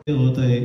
होत आहे।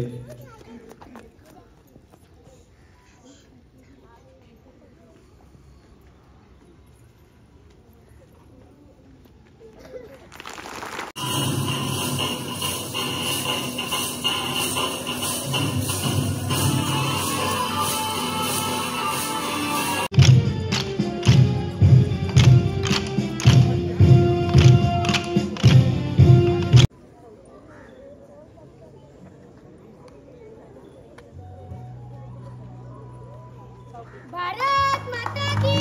भारत माता की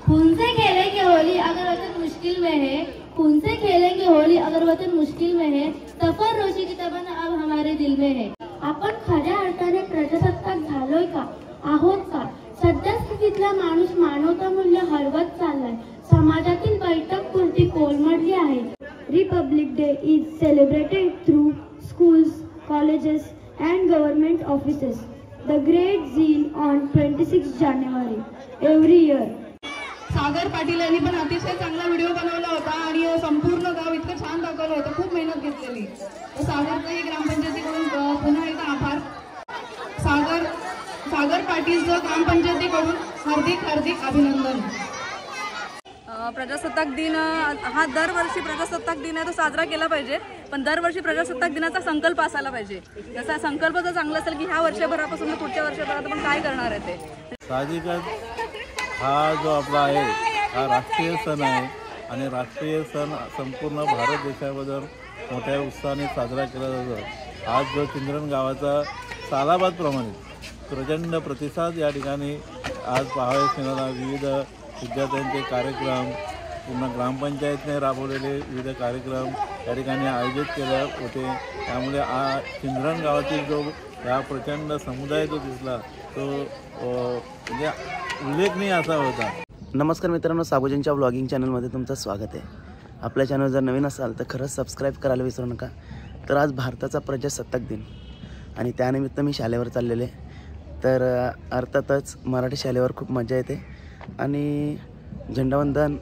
खून से खेलेंगे होली अगर वतन मुश्किल में है, खून से खेलेंगे होली अगर वतन मुश्किल में है, सफर रोशी की तमन्ना अब हमारे दिल में है। आपण खऱ्या अर्थाने प्रजासत्ताक झालोय का, आहोत का? सध्या स्थितीतला माणूस मानवता मूल्य हरवत चाललाय, समाजातील बैठक पुरती कोलमडली आहे। Republic day is celebrated through schools, colleges and government offices. The great zeal on 26 January every year. Sagar Patil यांनी पण अतिशय चांगला व्हिडिओ बनवला होता आणि संपूर्ण गाव इतकं छान दाखवलं होतं, खूप मेहनत घेतलेली। सागरचंही ग्रामपंचायतीकडून पुन्हा एकदा आभार। सागर पाटीलचं ग्रामपंचायतीकडून हार्दिक अभिनंदन। प्रजासत्ताक दिन हा दरवर्षी प्रजासत्ताक दिन आहे तो साजरा केला पाहिजे, पण दरवर्षी प्रजासत्ताक दिनाचा संकल्प असायला पाहिजे। जसा संकल्प जर चांगला असेल की ह्या वर्षभरापासून पुढच्या वर्षभरात आपण काय करणार आहे ते साहजिकच हा जो आपला आहे हा राष्ट्रीय सण आहे आणि राष्ट्रीय सण संपूर्ण भारत देशाबद्दल मोठ्या उत्साहाने साजरा केला जातो। आज जो चिंद्रन गावाचा सालाबाद प्रमाणित प्रचंड प्रतिसाद या ठिकाणी आज पाहावयास मिळाला। विविध विद्यार्थ्यांचे कार्यक्रम, पूर्ण ग्रामपंचायतने राबवलेले विविध कार्यक्रम या ठिकाणी आयोजित केले होते। त्यामुळे चिंद्रन गावातील जो या प्रचंड समुदाय जो दिसला तो म्हणजे उल्लेखनीय असा होता। नमस्कार मित्रांनो, साबुजींच्या ब्लॉगिंग चॅनलमध्ये तुमचं स्वागत आहे। आपल्या चॅनल जर नवीन असाल तर खरंच सबस्क्राईब करायला विसरू नका। तर आज भारताचा प्रजासत्ताक दिन आणि त्यानिमित्त मी शाळेवर चाललेले, तर अर्थातच मराठी शाळेवर खूप मजा येते आणि झेंडावंदन,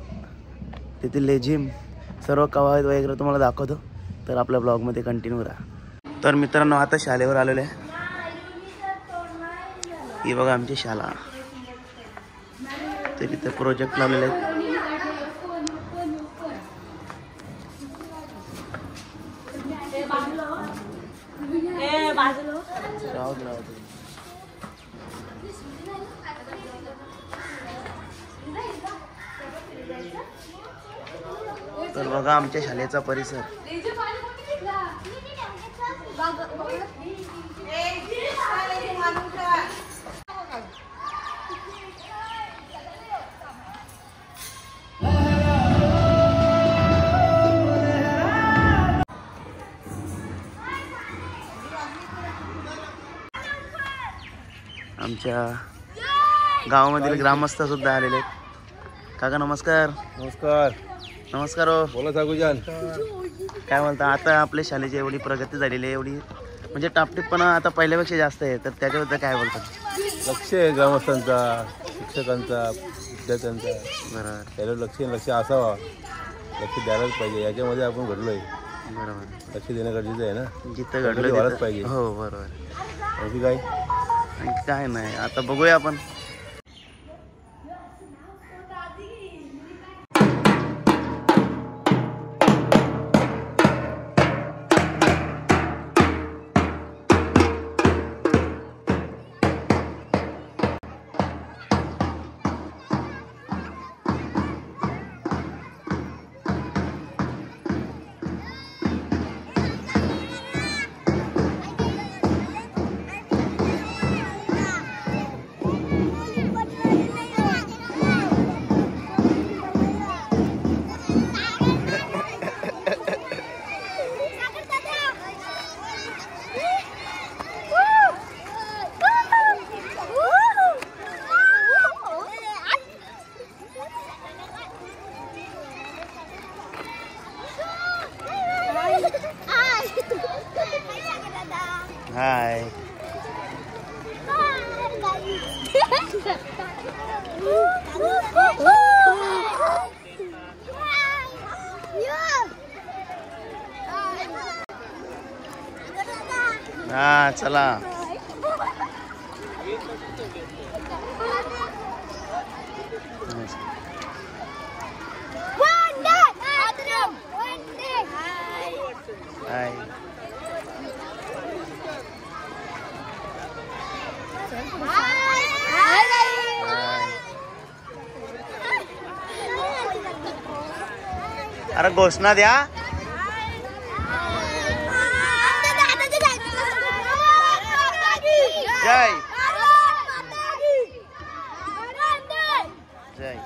तेथील लेझिम, सर्व कवायत वगैरे तुम्हाला दाखवतो, तर आपल्या ब्लॉगमध्ये कंटिन्यू राहा। तर मित्रांनो आता शाळेवर आलेलो आहे, ही बघा आमची शाळा। तर इथे प्रोजेक्ट लावलेले आहेत। तर बघा आमच्या शाळेचा परिसर। आमच्या गावामधील ग्रामस्थ सुद्धा आलेले आहेत। काका नमस्कार। नमस्कार। नमस्कार हो। बोला सागुजान, काय म्हणता? आता आपल्या शाळेची एवढी प्रगती झालेली आहे, एवढी म्हणजे टापटीपणा आता पहिल्यापेक्षा जास्त आहे, तर त्याच्याबद्दल काय बोलतात? लक्ष आहे ग्रामस्थांचा, शिक्षकांचा, विद्यार्थ्यांचा। बरोबर, त्याला लक्ष असावा, लक्ष द्यायलाच पाहिजे। याच्यामध्ये आपण घडलोय, बरोबर, लक्ष देणं गरजेचं आहे ना, जिथं घडलं व्हायलाच पाहिजे। हो बरोबर। आणखी काय? आणखी काय नाही, आता बघूया आपण। हाय हा चला. हाय. अरे घोषणा द्या. जय जय.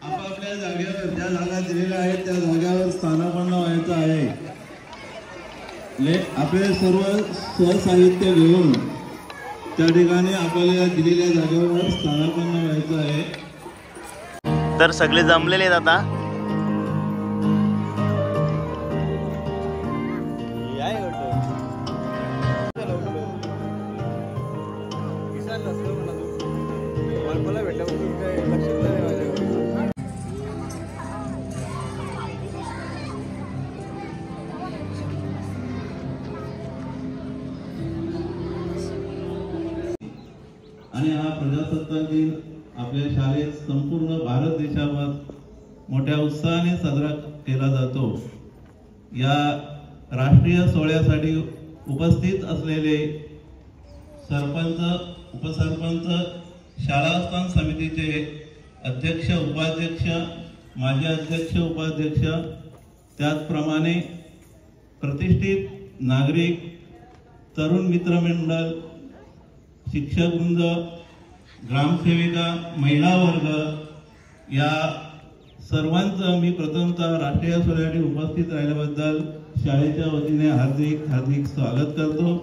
आपापल्या जागेवर ज्या जागा दिलेल्या आहेत त्या जागेवर स्थानापन्न व्हायचं आहे. आपले सर्व स्वसाहित्य घेऊन त्या ठिकाणी आपल्याला दिलेल्या जागेवर स्थानापन्न व्हायचं आहे. तर सगळे जमलेले आहेत आता. आणि हा प्रजासत्ताक दिन आपल्या शाळेत संपूर्ण भारत देशावर मोठ्या उत्साहाने साजरा केला जातो. या राष्ट्रीय सोहळ्यासाठी उपस्थित असलेले सरपंच, उपसरपंच, शाळा स्थान समितीचे अध्यक्ष, उपाध्यक्ष, माजी अध्यक्ष, उपाध्यक्ष, त्याचप्रमाणे प्रतिष्ठित नागरिक, तरुण मित्रमंडळ, शिक्षकवृंद, ग्रामसेविका, महिला वर्ग, या सर्वांचं मी प्रथमतः राष्ट्रीय सोहळ्यासाठी उपस्थित राहिल्याबद्दल शाळेच्या वतीने हार्दिक हार्दिक स्वागत करतो.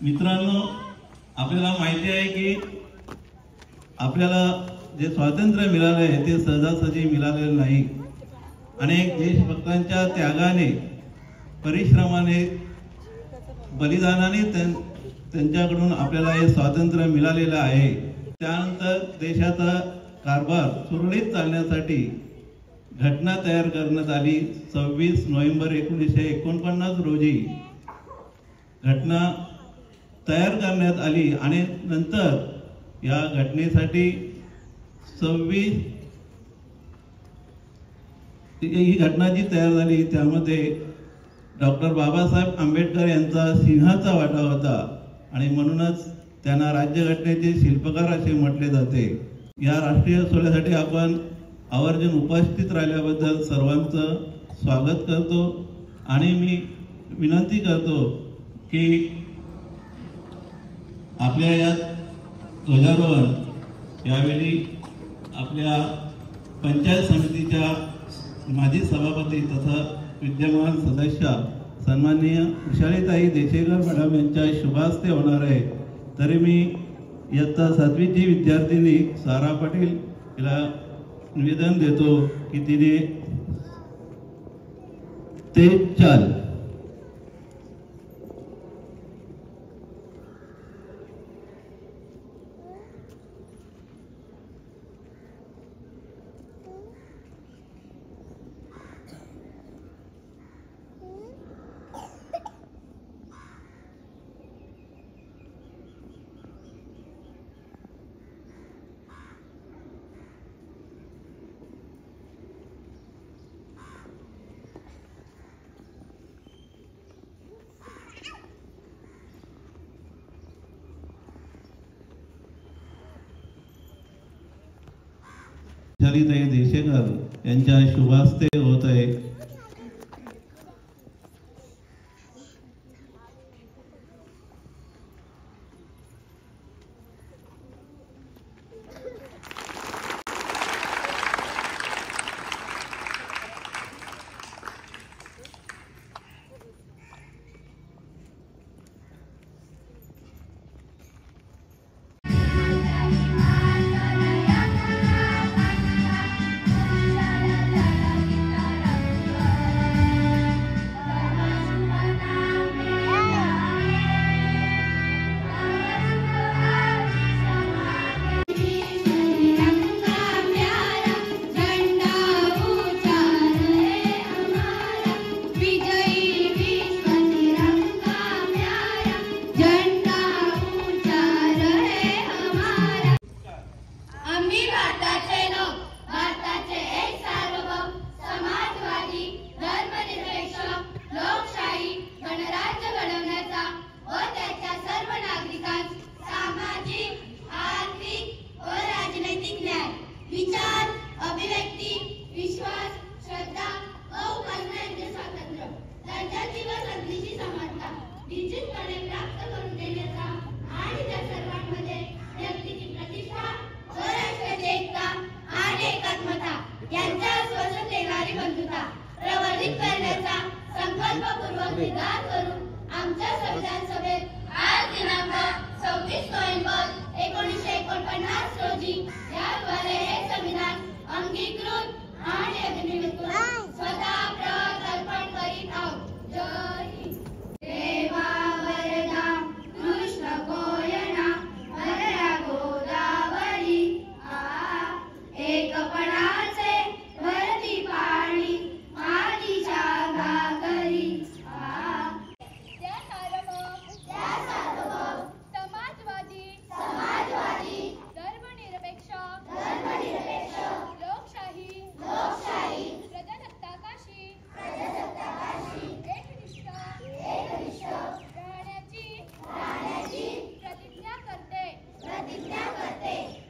मित्रांनो, आपल्याला माहिती आहे की आपल्याला जे स्वातंत्र्य मिळाले आहे ते सहजासहजी मिळालेले नाही. अनेक देशभक्तांच्या त्यागाने, परिश्रमाने, बलिदानाने त्यांच्याकडून आपल्याला हे स्वातंत्र्य मिळालेलं आहे. त्यानंतर देशाचा कारभार सुरळीत चालण्यासाठी घटना तयार करण्यात आली. 26 नोव्हेंबर 1949 रोजी घटना तयार करण्यात आली आणि नंतर या घटनेसाठी ही घटना जी तयार झाली त्यामध्ये डॉक्टर बाबासाहेब आंबेडकर यांचा सिंहाचा वाटा होता आणि म्हणूनच त्यांना राज्यघटनेचे शिल्पकार असे म्हटले जाते. या राष्ट्रीय सोहळ्यासाठी आपण आवर्जून उपस्थित राहिल्याबद्दल सर्वांचं स्वागत करतो आणि मी विनंती करतो की आपल्या या ध्वजारोहण यावेळी आपल्या पंचायत समितीच्या माजी सभापती तथा विद्यमान सदस्य सन्माननीय उषालीताई देशेकर मॅडम यांच्या शुभास्ते होणार आहे. तरी मी इयत्ता 7वीची विद्यार्थिनी सारा पाटील हिला निवेदन देतो की तिने तेज चाल उषालीताई देशेकर यांच्या शुभास्ते होत आहे. निश्चितपणे प्राप्त करून देण्याचा आणि त्या सर्वांमध्ये व्यक्तीची प्रतिष्ठा व राष्ट्राची एकता आणि एकात्मता यांचा आश्वासन देणारी बंधुता प्रवर्धित करण्याचा संकल्पपूर्वक निर्धार करून आमच्या संविधान सभेत आज दिनांक 26 नोव्हेंबर 1949 रोजी याद्वारे हे संविधान अंगीकृत आणि अभिनवित स्वतः प्रकल्पन करीत आहोत. जय हिंद. देवा वरदा कृष्ण कोयना हरया गोदावरी एकपणाचे भरती पाणी मातीच्या घागरी समाजवादी धर्मनिरपेक्ष लोकशाही प्रजासत्ताकाशी एकनिष्ठ राहण्याची प्रतिज्ञा करते.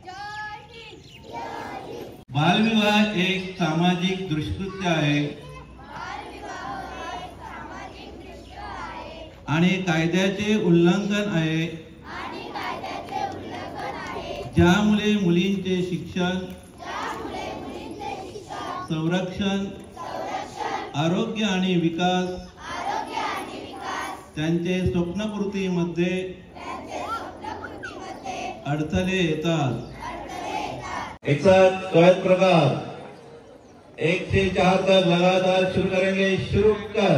जय हिंद. बालविवाह एक सामाजिक दुष्कृत्य आहे आणि कायद्याचे उल्लंघन आहे, ज्यामुळे मुलींचे शिक्षण, संरक्षण, आरोग्य आणि विकास त्यांचे स्वप्नपूर्तीमध्ये अडथळे येतात. एक साथ स्वागत प्रकार 1 से 4 तक लगातार शुरू करेंगे. शुरू कर.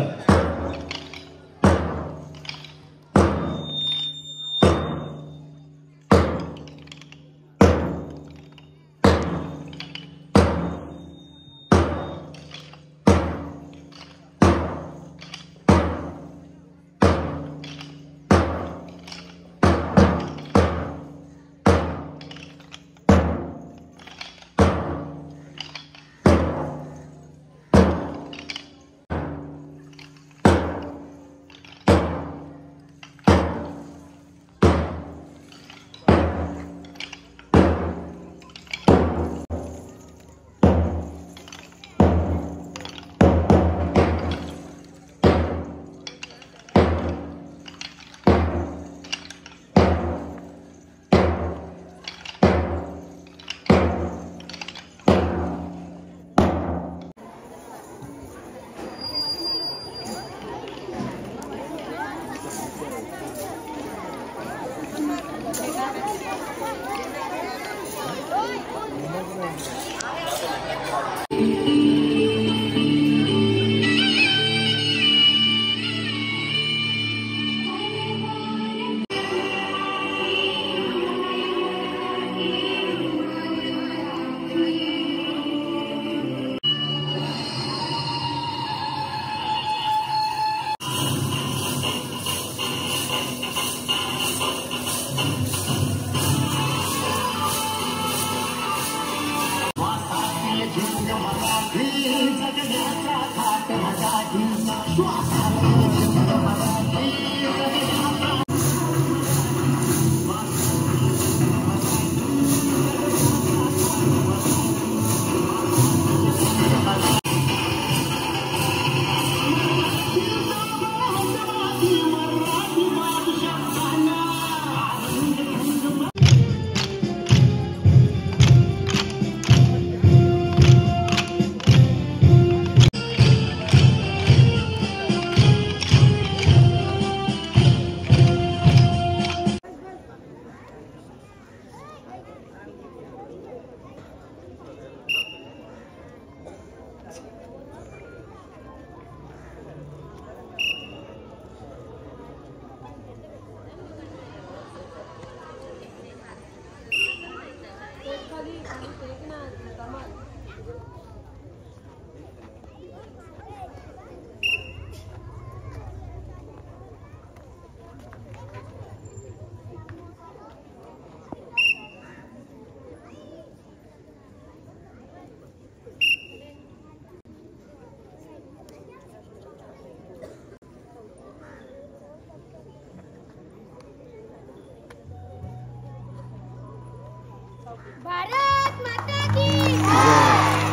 भारत माता की जय.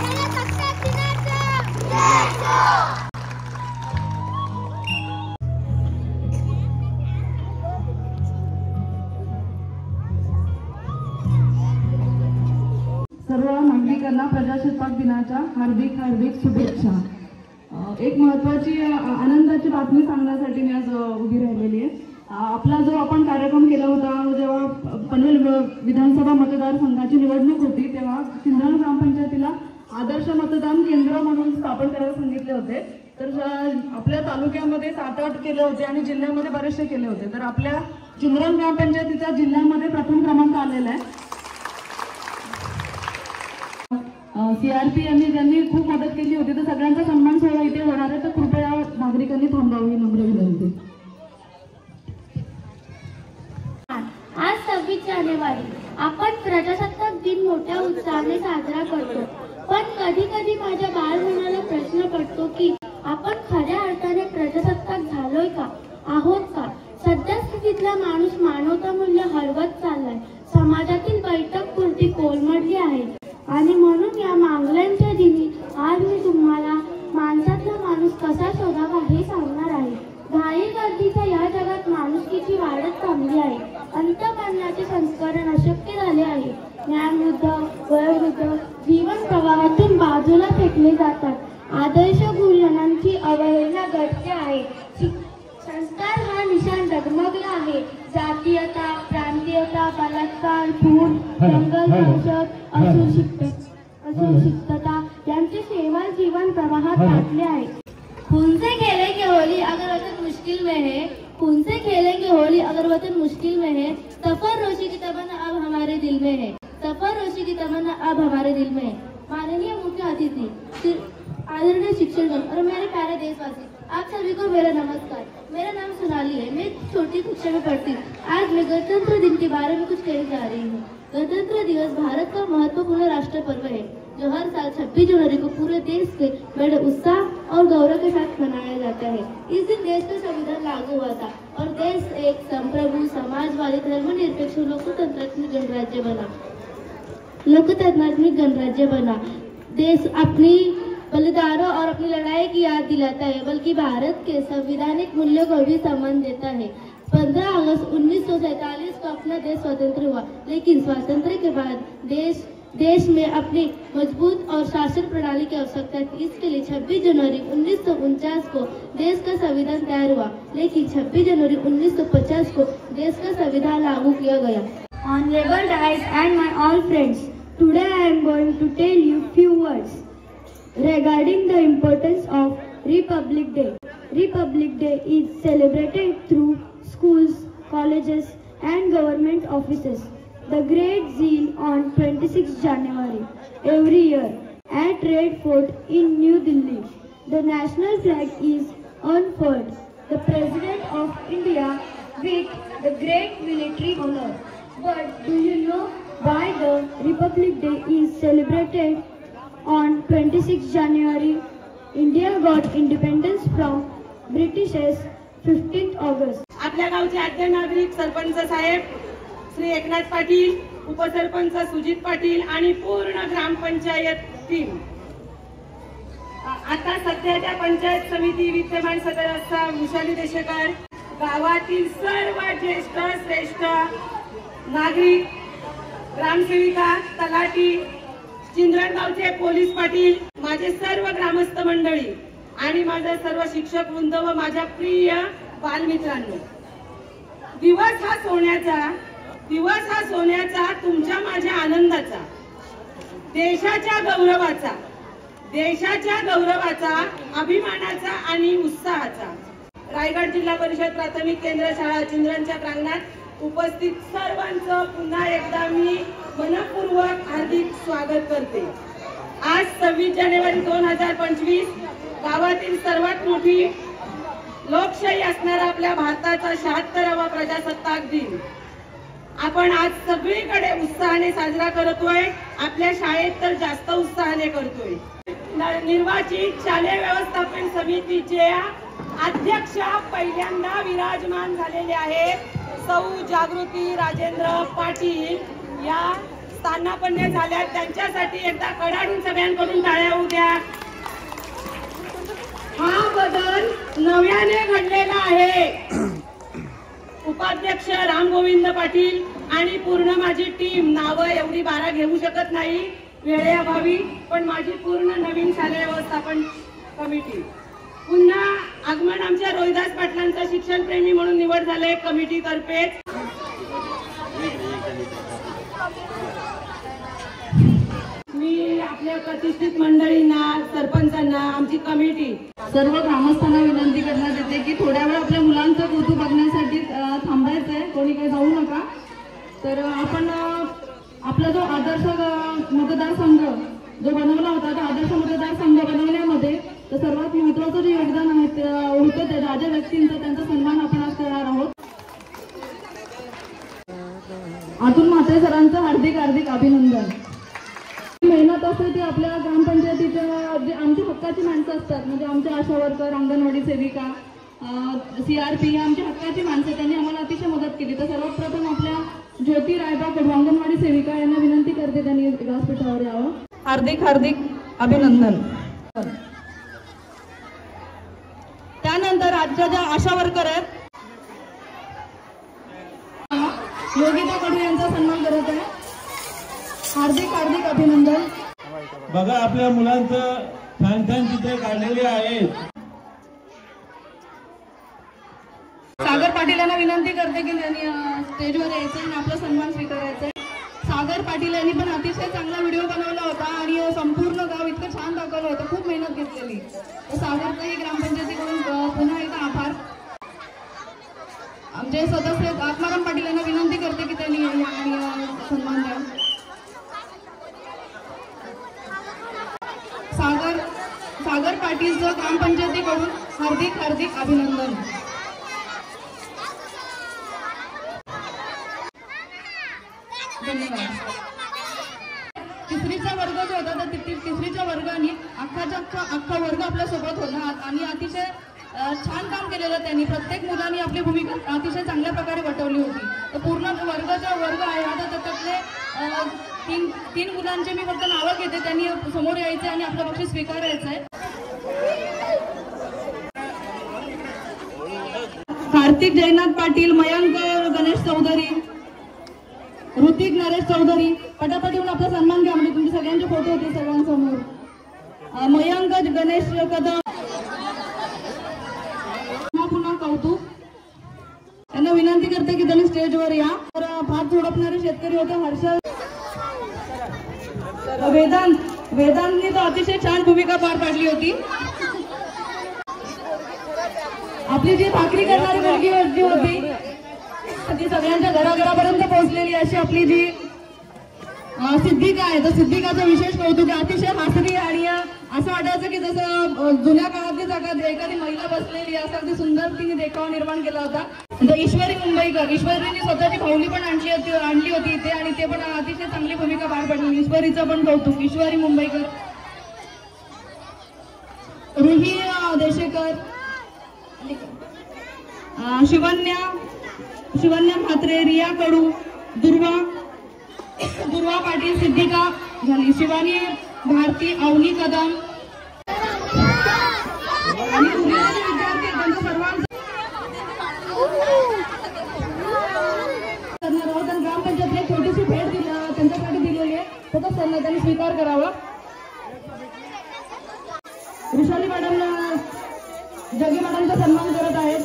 प्रजासत्ताक दिनाचं जय. सर्वांना प्रजासत्ताक दिनाच्या हार्दिक हार्दिक शुभेच्छा. एक महत्त्वाची आनंदाची बातमी सांगण्यासाठी मी आज उभी राहिलेली आहे. आपला जो आपण कार्यक्रम केला होता जेव्हा पनवेल विधानसभा मतदारसंघाची निवडणूक होती तेव्हा चिंद्रण ग्रामपंचायतीला आदर्श मतदान केंद्र म्हणून स्थापन करायला सांगितले होते. तर आपल्या तालुक्यामध्ये 7-8 केले होते आणि जिल्ह्यामध्ये बरेचसे केले होते. तर आपल्या चिंद्रण ग्रामपंचायतीचा जिल्ह्यामध्ये प्रथम क्रमांक आलेला आहे. CRP यांनी ज्यांनी खूप मदत केली होती तर सगळ्यांचा सन्मान सोहळा इथे होणार आहे तर कृपया नागरिकांनी थांबावी नम्र विनंती. आज 26 जानेवारी आपण प्रजासत्ताक दिन मोठ्या उत्साहाने साजरा करतो. पण कधी कधी माझ्या बालमनाला प्रश्न पडतो की आपण खऱ्या अर्थाने प्रजासत्ताक झालोय का, आहोत का? सध्या स्थितीतला माणूस मानवता मूल्य हरवत चाललाय. समाजातील बैठक पुरती कोलमडली आहे आणि म्हणून या मागण्यांच्या दिनी आज मी तुम्हाला माणसातला माणूस कसा शोधावा हे सांगणार आहे. घाई गर्दीच्या या जगात माणुसकीची वाढत चालली आहे. अंतःकरणाचे संस्करण अशक्य झाले आहे. ज्ञानवृद्ध, वयोवृद्ध जीवन प्रवाहातून बाजूला फेकले जातात. आदर्श गुरुजनांची अवहेलना घडते आहे. संस्कार हा निशाण डगमगला आहे. जातीयता, प्रांतीयता, बलात्कार, खून, जंगल दहशत, असुरक्षितता यांचे शेवाळ जीवन प्रवाहात टाकले आहे. खून से खेलेंगे होली अगर वतन मुश्किल में है, खून से खेलेंगे होली अगर वतन मुश्किल में है, सफर रोशी की तमन्ना अब हमारे दिल में है, सफर रोशी की तमन्ना अब हमारे दिल में है. माननीय मुख्य अतिथि, आदरणीय शिक्षकगण और मेरे प्यारे देशवासी, आप सभी को मेरा नमस्कार. मेरा नाम सोनाली है. मैं छोटी कक्षा में पढ़ती हूँ. आज मैं गणतंत्र दिन के बारे में कुछ कहने जा रही हूँ. गणतंत्र दिवस भारत का महत्वपूर्ण राष्ट्रीय पर्व है जो हर साल 26 जनवरी को पूरे देश के बड़े उत्साह और गौरव के साथ मनाया जाता है. इस दिन देश का संविधान लागू हुआ था और देश एक संप्रभु, समाजवादी, धर्मनिरपेक्ष लोकतंत्रात्मक गणराज्य बना. देश अपनी बलिदानों और अपनी लड़ाई की याद दिलाता है, बल्कि भारत के संवैधानिक मूल्यों को भी सम्मान देता है. 15 अगस्त 1947 को अपना देश स्वतंत्र हुआ, लेकिन स्वातंत्र्य के बाद देश में अपनी मजबूत और शासन प्रणाली की आवश्यकता थी. इसके लिए 26 जनवरी 1949 को देश का संविधान तैयार हुआ, लेकिन 26 जनवरी 1950 को देश का संविधान लागू किया गया. Honorable guys and my all friends, today I am going to tell you few words regarding the importance of Republic Day. Republic Day is celebrated through schools, colleges and government offices. The great zeal on 26 January every year at Red Fort in New Delhi. The national flag is unfurled. The President of India with the great military honor. But do you know why the Republic Day is celebrated on 26 January? India got independence from Britishers 15th August. आपल्या गावचे आद्य नागरिक सरपंच साहेब श्री एकनाथ पाटील, उपसरपंच सुजित पाटील आणि पूर्ण ग्रामपंचायत team. आता सध्याच्या पंचायत समिती विद्यमान सदस्य वृषाली देशेकर, गावातील सर्व ज्येष्ठ श्रेष्ठ नागरिक, ग्रामसेविका, तलाठी, चिंद्रण गावचे पोलीस पाटील, माझे सर्व ग्रामस्थ मंडळी आणि माझे सर्व शिक्षक वृंद व माझ्या प्रिय बालमित्रांनो, दिवस हा सोन्याचा तुमच्या माझ्या आनंदाचा, देशाच्या गौरवाचा, अभिमानाचा आणि उत्साहाचा. रायगड जिल्हा परिषद प्राथमिक केंद्र शाळा चिंद्रणच्या प्रांगणात उपस्थित सर्वांचं पुन्हा एकदा मी मनपूर्वक हार्दिक स्वागत करते. आज 26 जानेवारी 2025 गावातील सर्वात मोठी लोकशाही असणारा आपल्या भारताचा 76वा प्रजासत्ताक दिन आपण आज सगळीकडे उत्साहाने साजरा करतोय. आपल्या शाळेत तर जास्त उत्साहाने करतोय. निर्वाचित शालेय व्यवस्थापन समितीचे अध्यक्ष पहिल्यांदा विराजमान झालेले आहेत सौ जागृती राजेंद्र पाटील या स्थानापन्न झाल्या. त्यांच्यासाठी एकदा कडाडून सगळ्यांकडून टाळ्या होऊ द्या. हा बदल नव्याने घडलेला आहे. उपाध्यक्ष राम गोविंद पाटील आणि पूर्ण माझी टीम, नावं एवढी 12 घेऊ शकत नाही. वेळेअभावी पण माझी पूर्ण नवीन शालेय व्यवस्थापन कमिटी. पुन्हा आगमन आमच्या रोहिदास पाटलांचा शिक्षणप्रेमी म्हणून निवड झाले कमिटीतर्फे. मी आपल्या प्रतिष्ठित मंडळींना, सरपंचांना, आमची कमिटी, सर्व ग्रामस्थांना विनंती करण्यात येते की थोड्या वेळ आपल्या मुलांचं कौतुक बघण्यासाठी थांबायचंय, कोणी काही जाऊ नका. तर आपण आपला जो आदर्श मतदारसंघ जो बनवला होता, तो आदर्श मतदारसंघ बनवण्यामध्ये तर सर्वात महत्वाचं जे योगदान आहे होतं ते राजा व्यक्तींचं, त्यांचा सन्मान आपण आज करणार आहोत. अतुल म्हात्रे सरांचं हार्दिक हार्दिक अभिनंदन. मेहनत असते ती आपल्या ग्रामपंचायतीच्या जे आमची हक्काची माणसं असतात, म्हणजे आमच्या आशा वर्कर, अंगणवाडी सेविका, CRP आमची हक्काची माणसं, त्यांनी आम्हाला अतिशय मदत केली. तर सर्वप्रथम आपल्या ज्योती रायबाकडून अंगणवाडी सेविका यांना विनंती करते त्यांनी व्यासपीठावर यावं. हार्दिक हार्दिक अभिनंदन. त्यानंतर आजच्या ज्या आशा वर्कर आहेत, योगिता कडू यांचा सन्मान करत आहे. हार्दिक हार्दिक अभिनंदन. बघा आपल्या मुलांचं छान छान चित्रे काढलेली आहेत. सागर पाटील यांना विनंती करते की त्यांनी स्टेजवर यायचं आणि आपला सन्मान स्वीकारायचा आहे. सागर पाटील यांनी पण अतिशय चांगला व्हिडिओ बनवला होता आणि संपूर्ण गाव इतकं छान दाखवलं होतं, खूप मेहनत घेतलेली. तर सागरचाही ग्रामपंचायतीकडून पुन्हा एकदा आभार. आमचे सदस्य आत्माराम पाटील यांना विनंती करते की त्यांनी सन्मान द्या. सागर पाटीलचं ग्रामपंचायतीकडून हार्दिक हार्दिक अभिनंदन. धन्यवाद. तिसरीचा वर्ग जो होता तर तिसरीच्या वर्गाने अख्खा वर्ग आपल्या सोबत होता आणि अतिशय छान काम केलेलं त्यांनी. प्रत्येक मुलांनी आपली भूमिका अतिशय चांगल्या प्रकारे वटवली होती. तर पूर्ण वर्ग आहे आता त्याच्यातले तीन मुलांचे मी फक्त नावं घेते, त्यांनी समोर यायचे आणि आपलं बक्षीस स्वीकारायचं आहे. कार्तिक जयनाथ पाटील, मयंक गणेश चौधरी, ऋतिक नरेश चौधरी, पटापट येऊन आपला सन्मान घ्या. म्हणजे तुमचे सगळ्यांचे फोटो होते सगळ्यांसमोर. मयंक गणेश कदम, पुन्हा कौतुक. त्यांना विनंती करते की त्यांनी स्टेजवर या. तर भात झोडपणारे शेतकरी होते हर्षद. वेदांतनी तर अतिशय छान भूमिका पार पाडली होती. आपली जी भाकरी करणारी मुलगी होती ती सगळ्यांच्या घराघरापर्यंत पोहोचलेली अशी आपली जी सिद्धिका आहे. तर सिद्धिकाचं विशेष कौतुक आहे. अतिशय हसरी आणि असं वाटायचं की जसं जुन्या काळातली जागा एखादी महिला बसलेली असं अगदी सुंदर तिने देखावा निर्माण केला होता. तर ईश्वरी मुंबईकर, ईश्वरीने स्वतःची भावली पण आणली होती इथे आणि ते पण अतिशय चांगली भूमिका पार पडली. ईश्वरीचं पण कौतुक. ईश्वरी मुंबईकर, रुही देशेकर, शिवन्या म्हात्रे, रिया कडू, दुर्वा पाटील, सिद्धिका झाली, शिवानी भारती, अवनी कदम आणि विद्यार्थी त्यांचं सर्वांचं ग्रामपंचायतने छोटीशी भेट त्यांच्यासाठी दिलेली आहे. तसंच त्यांनी स्वीकार करावा. वृषाली मॅडमला जगी मॅडमचा सन्मान करत आहेत.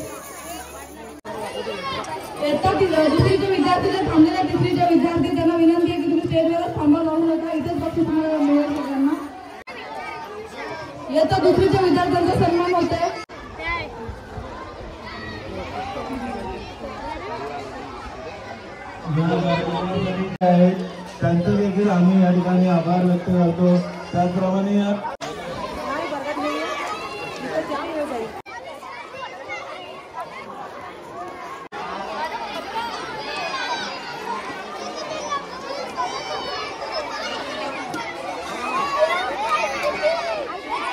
दुसरीचे विद्यार्थी जे थांबलेले तिसरीचे विद्यार्थी त्यांना विनंती आहे की तुम्ही स्टेजवरच थांबा, जाऊ नका. इथेच बक्षीस तुम्हाला मिळेल सगळ्यांना. येत्या दुसरीच्या विद्यार्थ्यांचा सन्मान होत आहे. त्यांचं देखील आम्ही या ठिकाणी आभार व्यक्त करतो. त्याचप्रमाणे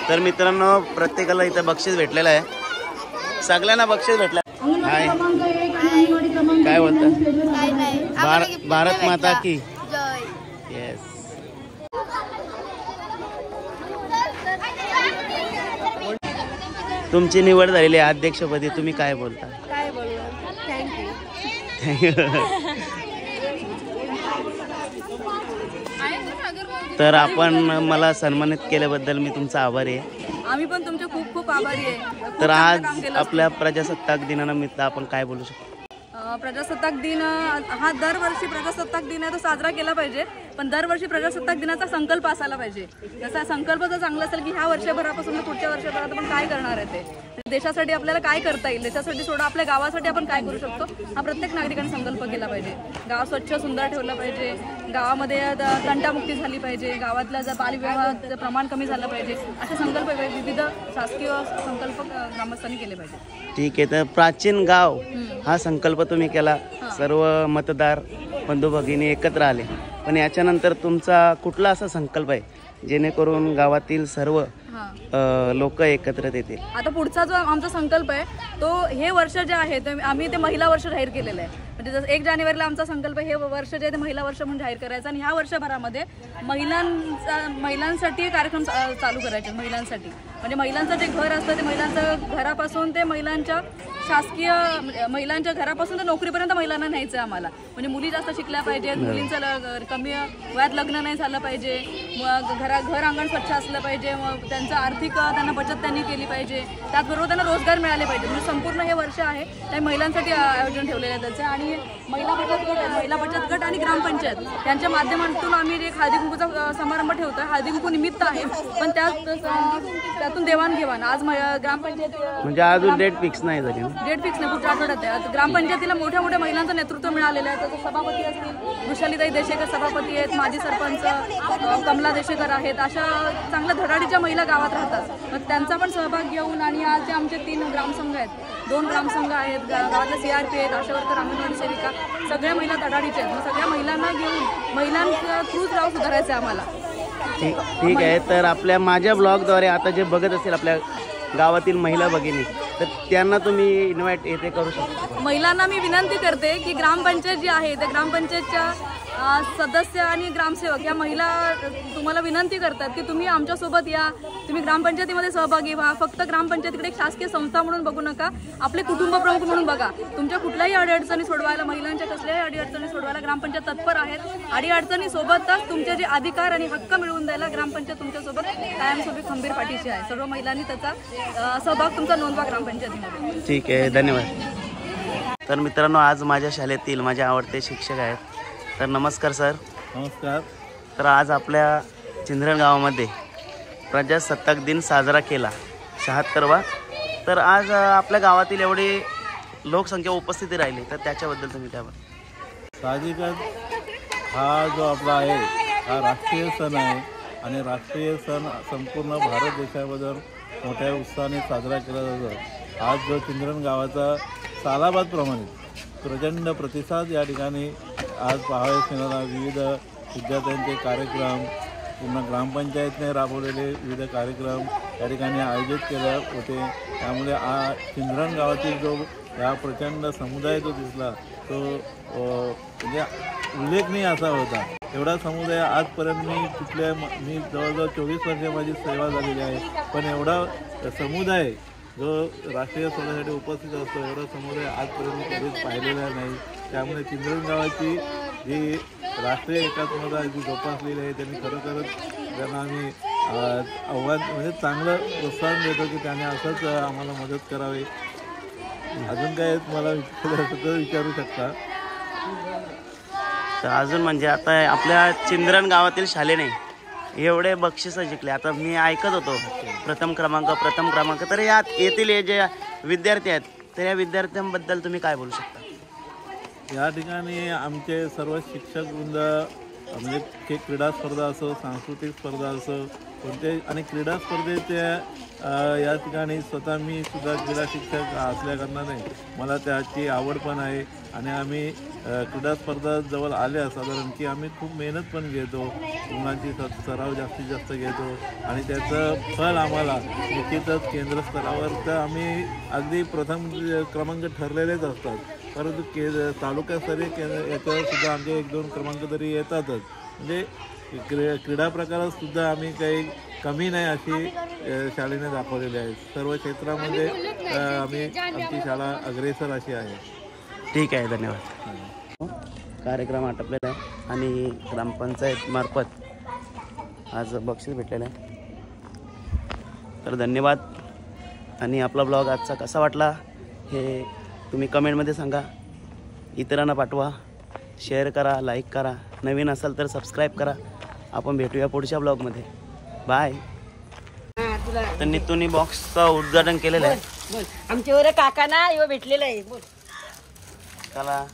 तर मित्रांनो प्रत्येकाला इथं बक्षीस भेटलेलं आहे. सगळ्यांना बक्षीस भेटलं. हाय काय बोलतात? भारत माता की येस. तुमची निवड झालेली आहे अध्यक्षपदी, तुम्ही काय बोलता? काय बोलू, थँक्यू. तर आपण मला सन्मानित केल्याबद्दल मी तुमचा आभारी आहे. आम्ही पण तुमचे खूप खूप आभारी आहे. खूप तर चांगलं आज काम केलं. आपल्या प्रजासत्ताक दिनानिमित्त आपण काय बोलू शकतो? प्रजासत्ताक दिन हा दरवर्षी प्रजासत्ताक दिन आहे तो साजरा केला पाहिजे, पण दरवर्षी प्रजासत्ताक दिनाचा संकल्प असायला पाहिजे. जसा संकल्प जर चांगला असेल की ह्या वर्षभरापासून पुढच्या वर्षभरात आपण काय करणार आहे, ते देशासाठी आपल्याला काय करता येईल, देशासाठी सोडा आपल्या गावासाठी आपण काय करू शकतो, हा प्रत्येक नागरिकांनी संकल्प केला पाहिजे. गाव स्वच्छ सुंदर ठेवलं पाहिजे, गावामध्ये तंटामुक्ती झाली पाहिजे, गावातल्या जर बालविवाहाचं प्रमाण कमी झालं पाहिजे, असे संकल्प विविध शासकीय संकल्प ग्रामस्थांनी केले पाहिजे. ठीक आहे. तर प्राचीन गाव हा संकल्प तुम्ही केला, सर्व मतदार बंधू भगिनी एकत्र आले, पण याच्यानंतर तुमचा कुठला असा संकल्प आहे जेणेकरून गावातील सर्व लोक एकत्रित येतील? आता पुढचा जो आमचा संकल्प आहे तो हे वर्ष जे आहे ते आम्ही ते महिला वर्ष जाहीर केलेलं आहे. म्हणजे जसं 1 जानेवारीला आमचा संकल्प हे वर्ष जे आहे ते महिला वर्ष म्हणून जाहीर करायचं, आणि ह्या वर्षभरामध्ये महिलांसाठी कार्यक्रम चालू करायचे. महिलांसाठी म्हणजे महिलांचं जे घर असतं ते महिलांचं घरापासून ते महिलांच्या शासकीय महिलांच्या घरापासून तर नोकरीपर्यंत महिलांना न्यायचं आहे आम्हाला. म्हणजे मुली जास्त शिकल्या पाहिजेत, मुलींचं कमी वयात लग्न नाही झालं पाहिजे, मग घर अंगण स्वच्छ असलं पाहिजे, मग त्यांचं आर्थिक त्यांना बचत त्यांनी केली पाहिजे, त्याचबरोबर त्यांना रोजगार मिळाले पाहिजे. म्हणजे संपूर्ण हे वर्ष आहे ते महिलांसाठी आयोजन ठेवलेलं आहे त्याचं. आणि महिला बचत गट आणि ग्रामपंचायत यांच्या माध्यमातून आम्ही एक हळदी कुंकूचा समारंभ ठेवतोय. हळदी कुंकू निमित्त आहे, पण त्यातून देवाणघेवाण आज ग्रामपंचायत म्हणजे अजून डेट फिक्स नाही झाली. डेट फिक्स नाही, पुढच्या आठवड्यात आहे. ग्रामपंचायतीला मोठ्या मोठ्या महिलांचं नेतृत्व मिळालेलं आहे. त्याचे सभापती असतील वृषालीताई देशेकर सभापती आहेत, माजी सरपंच कमला देशेकर आहेत, अशा चांगल्या धडाडीच्या महिला गावात राहतात. मग त्यांचा पण सहभाग घेऊन आणि आज जे आमचे 3 ग्रामसंघ आहेत, 2 ग्रामसंघ आहेत, गावातले CRP आहेत, आशा वर्कर, अंगणवाडी सेविका, सगळ्या महिला धडाडीच्या आहेत. मग सगळ्या महिलांना घेऊन महिलांचं क्रूज गाव सुधारायचं आहे आम्हाला. ठीक आहे. तर आपल्या माझ्या ब्लॉगद्वारे आता जे बघत असेल आपल्या गावातील महिला भगिनी, तर त्यांना तुम्ही इन्व्हाइट येथे करू शकता. महिलांना मी विनंती करते की ग्रामपंचायत जी आहे त्या ग्रामपंचायतच्या सदस्य आणि ग्रामसेवक या महिला तुम्हाला विनंती करतात की तुम्ही आमच्यासोबत या, तुम्ही ग्रामपंचायतीमध्ये सहभागी व्हा. फक्त ग्रामपंचायतीकडे एक शासकीय संस्था म्हणून बघू नका, आपले कुटुंब प्रमुख म्हणून बघा. तुमच्या कुठल्याही अडीअडचणी सोडवायला, महिलांच्या कसल्याही अडीअडचणी सोडवायला ग्रामपंचायत तत्पर आहेत. अडीअडचणी सोबतच तुमचे जे अधिकार आणि हक्क मिळवून द्यायला ग्रामपंचायत तुमच्यासोबत कायमस्वरूपी खंबीर पाठीशी आहे. सर्व महिलांनी त्याचा सहभाग तुमचा नोंदवा ग्रामपंचायतीमध्ये. ठीक आहे, धन्यवाद. तर मित्रांनो, आज माझ्या शाळेतील माझे आवडते शिक्षक आहेत. तर नमस्कार सर. नमस्कार. तर आज आपल्या चिंधरण गावामध्ये प्रजासत्ताक दिन साजरा केला 76वा. तर आज आपल्या गावातील एवढी लोकसंख्या उपस्थिती राहिली, तर त्याच्याबद्दल तुम्ही काय बोला? साहजिकच हा जो आपला आहे हा राष्ट्रीय सण आहे, आणि राष्ट्रीय सण संपूर्ण भारत देशाबद्दल मोठ्या उत्साहाने साजरा केला जातो. आज जो चिंधरण गावाचा सालाबादप्रमाणे प्रचंड प्रतिसाद या ठिकाणी आज पाहावयास मिळाला. विविध विद्यार्थ्यांचे कार्यक्रम, पूर्ण ग्रामपंचायतने राबवलेले विविध कार्यक्रम या ठिकाणी आयोजित केले होते. त्यामुळे चिंधरण गावातील जो हा प्रचंड समुदाय जो दिसला तो म्हणजे उल्लेखनीय असा होता. एवढा समुदाय आजपर्यंत मी जवळजवळ 24 वर्ष माझी सेवा झालेली आहे, पण एवढा समुदाय जो राष्ट्रीय सणासाठी उपस्थित असतो एवढा समुदाय आजपर्यंत मी कधीच पाहिलेला नाही. त्यामुळे चिंधरण गावाची जी राष्ट्रीय एकात्मता जी जोपासलेली आहे त्यांनी खरोखरच त्यांना आम्ही आव्हान म्हणजे चांगलं प्रोत्साहन देतो की त्याने असंच आम्हाला मदत करावी. अजून काय मला विचारू शकता? तर अजून म्हणजे आता आपल्या चिंधरण गावातील शाळेने एवढे बक्षिसं जिंकले. आता मी ऐकत होतो प्रथम क्रमांक. तर येथील हे जे विद्यार्थी आहेत तर या विद्यार्थ्यांबद्दल तुम्ही काय बोलू शकता? या ठिकाणी आमचे सर्व शिक्षक वृंद म्हणजे क्रीडा स्पर्धा असो, सांस्कृतिक स्पर्धा असो, कोणते आणि क्रीडा स्पर्धेच्या या ठिकाणी स्वतः मी सुद्धा क्रीडा शिक्षक असल्याकारणाने मला त्याची आवड पण आहे. आणि आम्ही क्रीडा स्पर्धा जवळ आल्या साधारण की आम्ही खूप मेहनत पण घेतो, मुलांची सराव जास्तीत जास्त घेतो, आणि त्याचं फळ आम्हाला निश्चितच केंद्र स्तरावर तर आम्ही अगदी प्रथम क्रमांक ठरलेलेच असतात, परंतु तालुकास्तरीय याच्यावर सुद्धा आमचे 1-2 क्रमांक तरी येतातच. म्हणजे क्रीडा प्रकारात सुद्धा आम्ही काही कमी नाही अशी शाळेने दाखवलेली आहे. सर्व क्षेत्रामध्ये आमची शाळा अग्रेसर अशी आहे. ठीक आहे, धन्यवाद. कार्यक्रम आटपलेला आहे आणि ग्रामपंचायत मार्फत आज बक्षीस भेटलेलं आहे. तर धन्यवाद. आणि आपला ब्लॉग आजचा कसा वाटला हे तुम्ही कमेंटमध्ये सांगा. इतरांना पाठवा, शेअर करा, लाईक करा. नवीन असाल तर सबस्क्राईब करा. आपण भेटूया पुढच्या ब्लॉगमध्ये. बाय. तर नितूनी बॉक्सचं उद्घाटन केलेलं आहे. आमच्यावर काका ना भेटलेलं आहे. चला.